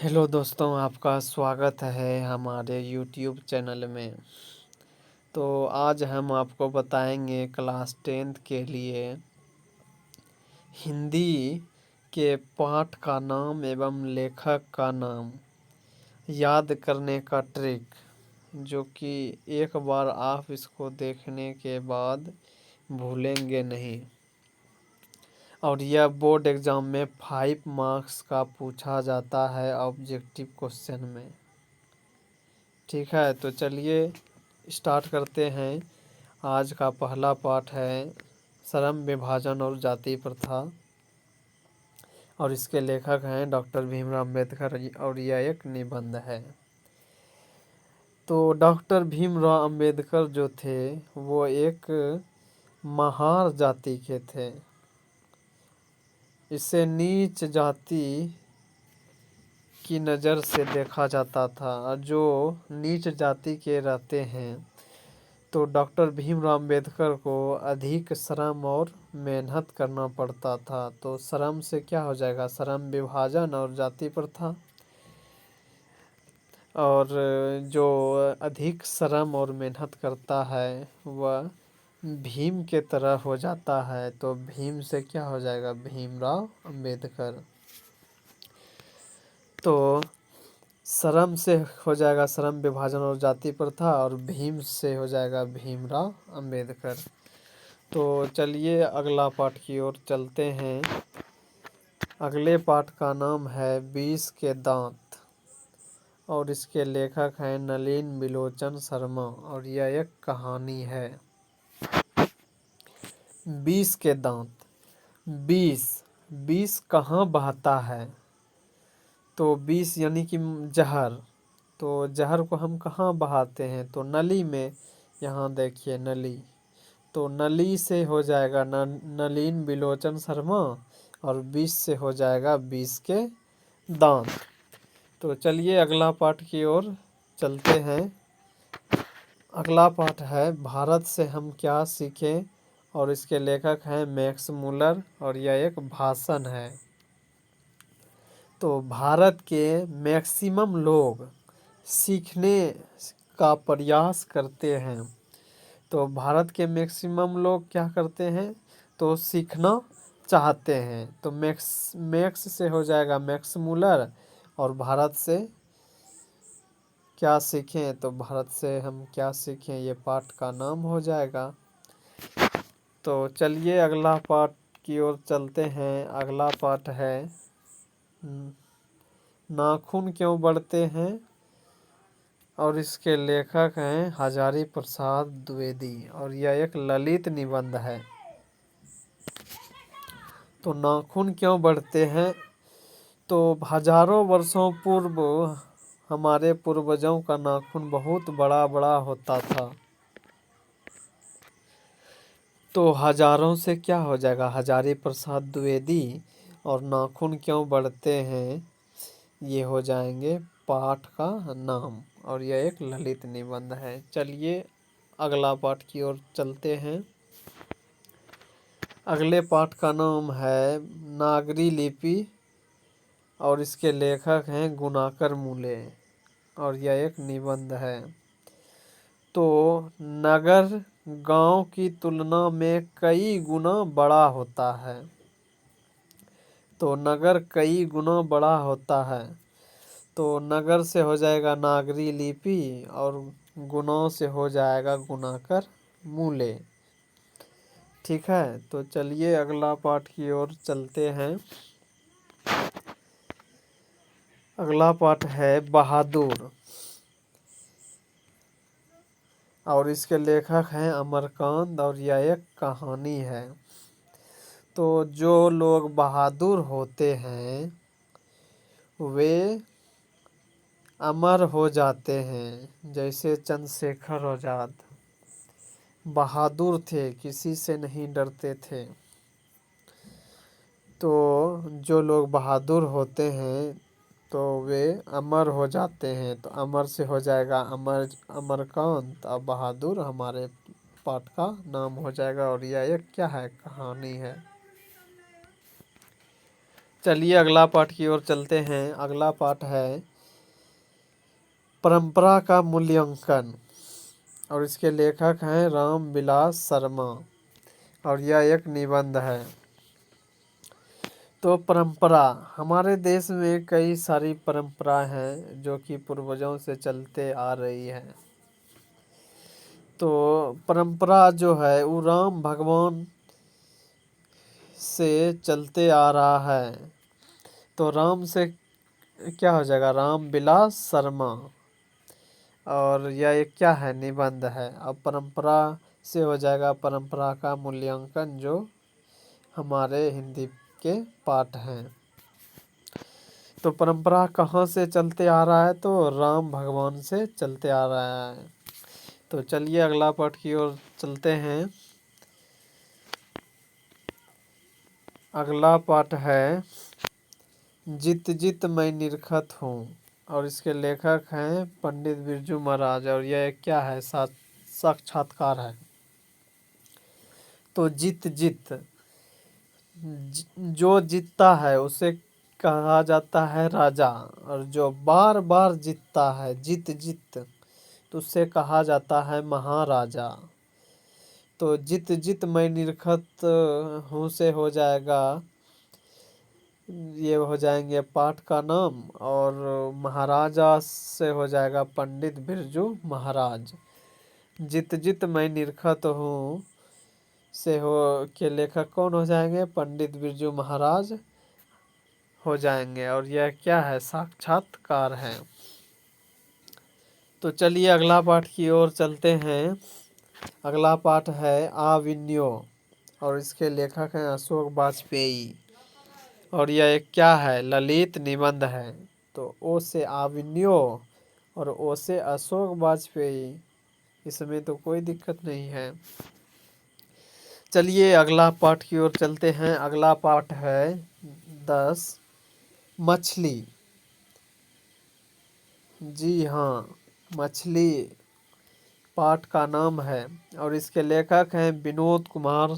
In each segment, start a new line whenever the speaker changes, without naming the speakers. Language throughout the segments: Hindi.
हेलो दोस्तों, आपका स्वागत है हमारे यूट्यूब चैनल में। तो आज हम आपको बताएंगे क्लास 10th के लिए हिंदी के पाठ का नाम एवं लेखक का नाम याद करने का ट्रिक, जो कि एक बार आप इसको देखने के बाद भूलेंगे नहीं। और यह बोर्ड एग्ज़ाम में 5 मार्क्स का पूछा जाता है ऑब्जेक्टिव क्वेश्चन में। ठीक है, तो चलिए स्टार्ट करते हैं। आज का पहला पाठ है श्रम विभाजन और जाति प्रथा, और इसके लेखक हैं डॉक्टर भीमराव अम्बेडकर, और यह एक निबंध है। तो डॉक्टर भीमराव अम्बेडकर जो थे वो एक महार जाति के थे। इसे नीच जाति की नज़र से देखा जाता था। जो नीच जाति के रहते हैं तो डॉक्टर भीमराव अम्बेडकर को अधिक श्रम और मेहनत करना पड़ता था। तो श्रम से क्या हो जाएगा, श्रम विभाजन और जाति प्रथा। और जो अधिक श्रम और मेहनत करता है वह भीम के तरह हो जाता है। तो भीम से क्या हो जाएगा, भीमराव अम्बेडकर। तो श्रम से हो जाएगा श्रम विभाजन और जाति प्रथा, और भीम से हो जाएगा भीमराव अम्बेडकर। तो चलिए अगला पाठ की ओर चलते हैं। अगले पाठ का नाम है 20 के दांत, और इसके लेखक हैं नलिन बिलोचन शर्मा, और यह एक कहानी है। 20 के दांत। 20 कहाँ बहता है, तो 20 यानी कि जहर। तो जहर को हम कहाँ बहाते हैं, तो नली में। यहाँ देखिए नली, तो नली से हो जाएगा नलिन बिलोचन शर्मा, और 20 से हो जाएगा 20 के दांत। तो चलिए अगला पाठ की ओर चलते हैं। अगला पाठ है भारत से हम क्या सीखें, और इसके लेखक हैं मैक्स मुलर, और यह एक भाषण है। तो भारत के मैक्सिमम लोग सीखने का प्रयास करते हैं। तो भारत के मैक्सिमम लोग क्या करते हैं, तो सीखना चाहते हैं। तो मैक्स से हो जाएगा मैक्स मुलर, और भारत से क्या सीखें, तो भारत से हम क्या सीखें, ये पाठ का नाम हो जाएगा। तो चलिए अगला पाठ की ओर चलते हैं। अगला पाठ है नाखून क्यों बढ़ते हैं, और इसके लेखक हैं हजारी प्रसाद द्विवेदी, और यह एक ललित निबंध है। तो नाखून क्यों बढ़ते हैं, तो हजारों वर्षों पूर्व हमारे पूर्वजों का नाखून बहुत बड़ा बड़ा होता था। तो हजारों से क्या हो जाएगा, हजारी प्रसाद द्विवेदी, और नाखून क्यों बढ़ते हैं ये हो जाएंगे पाठ का नाम, और यह एक ललित निबंध है। चलिए अगला पाठ की ओर चलते हैं। अगले पाठ का नाम है नागरी लिपि, और इसके लेखक हैं गुणाकर मूले, और यह एक निबंध है। तो नगर गांव की तुलना में कई गुना बड़ा होता है। तो नगर कई गुना बड़ा होता है। तो नगर से हो जाएगा नागरी लिपि, और गुणों से हो जाएगा गुणाकर मूले। ठीक है, तो चलिए अगला पाठ की ओर चलते हैं। अगला पाठ है बहादुर, और इसके लेखक हैं अमरकांत, और यह एक कहानी है। तो जो लोग बहादुर होते हैं वे अमर हो जाते हैं। जैसे चंद्रशेखर आजाद बहादुर थे, किसी से नहीं डरते थे। तो जो लोग बहादुर होते हैं तो वे अमर हो जाते हैं। तो अमर से हो जाएगा अमरकांत, और बहादुर हमारे पाठ का नाम हो जाएगा, और यह एक क्या है, कहानी है। चलिए अगला पाठ की ओर चलते हैं। अगला पाठ है परंपरा का मूल्यांकन, और इसके लेखक हैं राम विलास शर्मा, और यह एक निबंध है। तो परंपरा, हमारे देश में कई सारी परंपराएं हैं जो कि पूर्वजों से चलते आ रही है। तो परंपरा जो है वो राम भगवान से चलते आ रहा है। तो राम से क्या हो जाएगा, राम विलास शर्मा, और यह एक क्या है, निबंध है। अब परंपरा से हो जाएगा परंपरा का मूल्यांकन, जो हमारे हिंदी के पाठ हैं। तो परंपरा कहाँ से चलते आ रहा है, तो राम भगवान से चलते आ रहा है। तो चलिए अगला पाठ की ओर चलते हैं। अगला पाठ है जित जित मैं निरखत हूँ, और इसके लेखक हैं पंडित बिरजू महाराज, और यह क्या है, साक्षात्कार है। तो जित जित, जो जीतता है उसे कहा जाता है राजा, और जो बार बार जीतता है, जीत जीत, तो उससे कहा जाता है महाराजा। तो जित जित मैं निरखत हूँ से हो जाएगा, ये हो जाएंगे पाठ का नाम, और महाराजा से हो जाएगा पंडित बिरजू महाराज। जित जित मैं निरखत हूँ से हो के लेखक कौन हो जाएंगे, पंडित बिरजू महाराज हो जाएंगे, और यह क्या है, साक्षात्कार है। तो चलिए अगला पाठ की ओर चलते हैं। अगला पाठ है आविन्यो, और इसके लेखक हैं अशोक वाजपेयी, और यह एक क्या है, ललित निबंध है। तो ओ से आविन्यो और ओ से अशोक वाजपेयी, इसमें तो कोई दिक्कत नहीं है। चलिए अगला पाठ की ओर चलते हैं। अगला पाठ है 10 मछली। जी हाँ, मछली पाठ का नाम है, और इसके लेखक हैं विनोद कुमार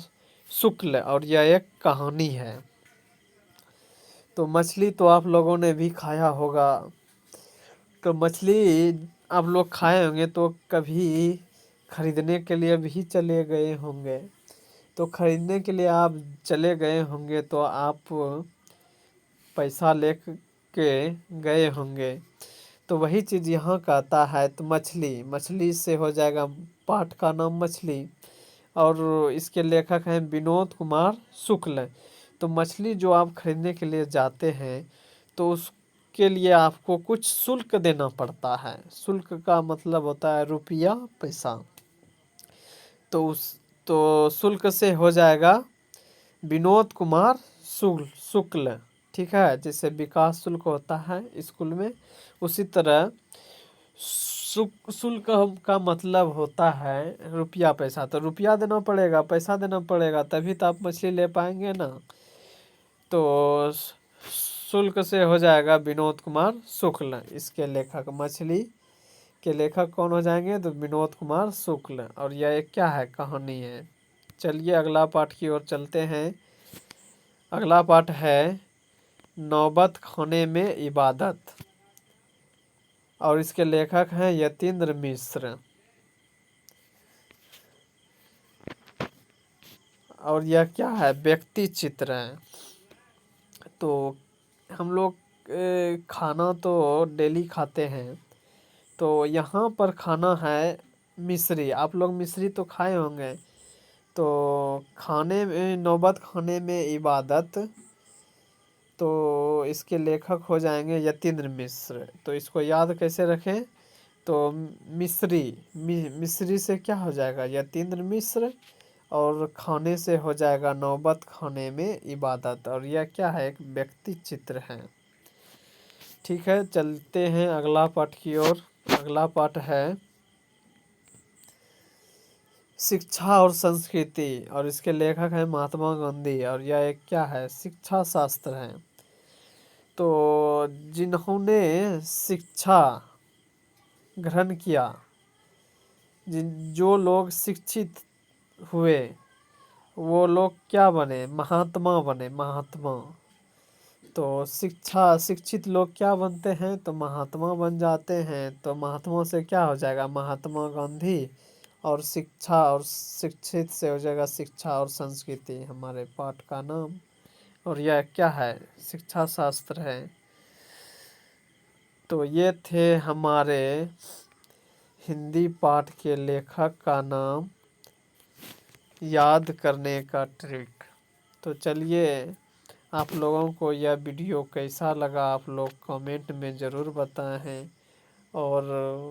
शुक्ल, और यह एक कहानी है। तो मछली तो आप लोगों ने भी खाया होगा। तो मछली आप लोग खाए होंगे तो कभी खरीदने के लिए भी चले गए होंगे। तो खरीदने के लिए आप चले गए होंगे तो आप पैसा ले के गए होंगे। तो वही चीज़ यहाँ कहता है। तो मछली, मछली से हो जाएगा पाठ का नाम मछली, और इसके लेखक हैं विनोद कुमार शुक्ल। तो मछली जो आप खरीदने के लिए जाते हैं तो उसके लिए आपको कुछ शुल्क देना पड़ता है। शुल्क का मतलब होता है रुपया, पैसा। तो उस तो शुल्क से हो जाएगा विनोद कुमार शुक्ल, ठीक है। जैसे विकास शुल्क होता है स्कूल में, उसी तरह शुल्क का मतलब होता है रुपया, पैसा। तो रुपया देना पड़ेगा, पैसा देना पड़ेगा, तभी तो आप मछली ले पाएंगे ना। तो शुल्क से हो जाएगा विनोद कुमार शुक्ल। इसके लेखक, मछली के लेखक कौन हो जाएंगे, तो विनोद कुमार शुक्ल, और यह एक क्या है, कहानी है। चलिए अगला पाठ की ओर चलते हैं। अगला पाठ है नौबत खाने में इबादत, और इसके लेखक हैं यतीन्द्र मिश्र, और यह क्या है, व्यक्ति चित्र है। तो हम लोग खाना तो डेली खाते हैं। तो यहाँ पर खाना है मिश्री। आप लोग मिश्री तो खाए होंगे। तो खाने में नौबत खाने में इबादत, तो इसके लेखक हो जाएंगे यतीन्द्र मिश्र। तो इसको याद कैसे रखें, तो मिश्री से क्या हो जाएगा, यतीन्द्र मिश्र, और खाने से हो जाएगा नौबत खाने में इबादत, और यह क्या है, एक व्यक्ति चित्र है। ठीक है, चलते हैं अगला पाठ की ओर। अगला पाठ है शिक्षा और संस्कृति, और इसके लेखक हैं महात्मा गांधी, और यह एक क्या है, शिक्षा शास्त्र है। तो जिन्होंने शिक्षा ग्रहण किया, जो लोग शिक्षित हुए, वो लोग क्या बने, महात्मा बने, महात्मा। तो शिक्षित लोग क्या बनते हैं? तो महात्मा बन जाते हैं। तो महात्मा से क्या हो जाएगा? महात्मा गांधी। और शिक्षा और शिक्षित से हो जाएगा शिक्षा और संस्कृति, हमारे पाठ का नाम। और यह क्या है? शिक्षा शास्त्र है। तो ये थे हमारे हिंदी पाठ के लेखक का नाम याद करने का ट्रिक। तो चलिए, आप लोगों को यह वीडियो कैसा लगा आप लोग कमेंट में ज़रूर बताएं। और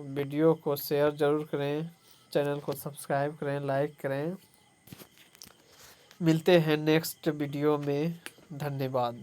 वीडियो को शेयर ज़रूर करें, चैनल को सब्सक्राइब करें, लाइक करें। मिलते हैं नेक्स्ट वीडियो में। धन्यवाद।